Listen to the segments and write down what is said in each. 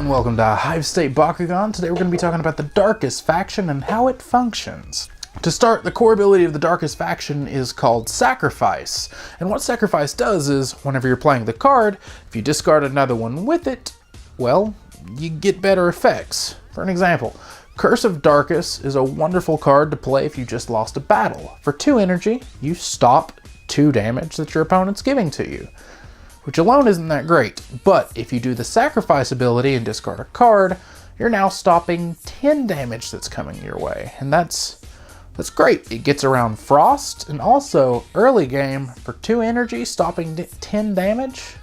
and welcome to HiveState Bakugan. Today we're going to be talking about the Darkus faction and how it functions. To start, the core ability of the Darkus faction is called Sacrifice. And what Sacrifice does is, whenever you're playing the card, if you discard another one with it, well, you get better effects. For an example, Curse of Darkus is a wonderful card to play if you just lost a battle. For 2 energy, you stop 2 damage that your opponent's giving to you, which alone isn't that great. But if you do the Sacrifice ability and discard a card, you're now stopping 10 damage that's coming your way. And that's great. It gets around Frost, and also early game for 2 energy, stopping 10 damage.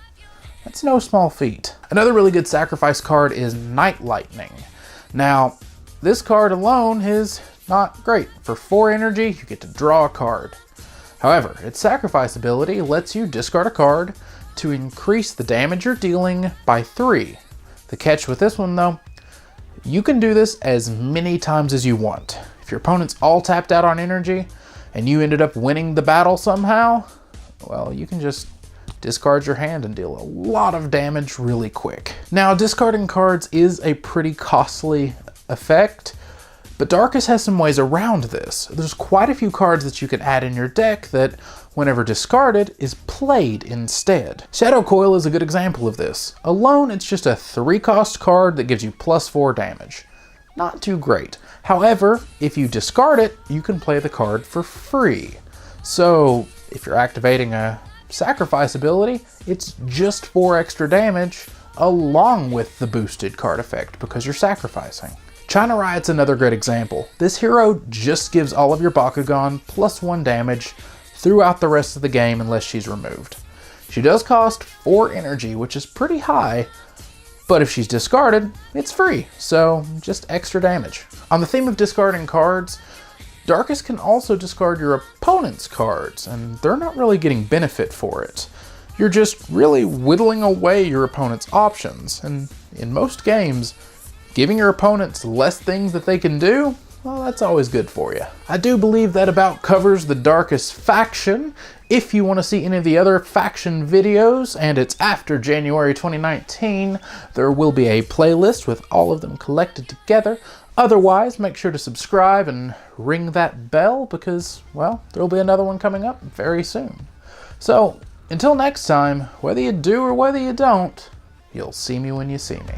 That's no small feat. Another really good Sacrifice card is Night Lightning. Now, this card alone is not great. For 4 energy, you get to draw a card. However, its Sacrifice ability lets you discard a card to increase the damage you're dealing by 3. The catch with this one though, you can do this as many times as you want. If your opponent's all tapped out on energy and you ended up winning the battle somehow, well, you can just discard your hand and deal a lot of damage really quick. Now, discarding cards is a pretty costly effect, but Darkus has some ways around this. There's quite a few cards that you can add in your deck that, whenever discarded, is played instead. Shadow Coil is a good example of this. Alone, it's just a 3-cost card that gives you +4 damage. Not too great. However, if you discard it, you can play the card for free. So, if you're activating a Sacrifice ability, it's just 4 extra damage, along with the boosted card effect, because you're sacrificing. China Riot's another great example. This hero just gives all of your Bakugan +1 damage throughout the rest of the game unless she's removed. She does cost 4 energy, which is pretty high, but if she's discarded, it's free, so just extra damage. On the theme of discarding cards, Darkus can also discard your opponent's cards, and they're not really getting benefit for it. You're just really whittling away your opponent's options, and in most games, giving your opponents less things that they can do, well, that's always good for you. I do believe that about covers the Darkus faction. If you want to see any of the other faction videos, and it's after January 2019, there will be a playlist with all of them collected together. Otherwise, make sure to subscribe and ring that bell because, well, there'll be another one coming up very soon. So, until next time, whether you do or whether you don't, you'll see me when you see me.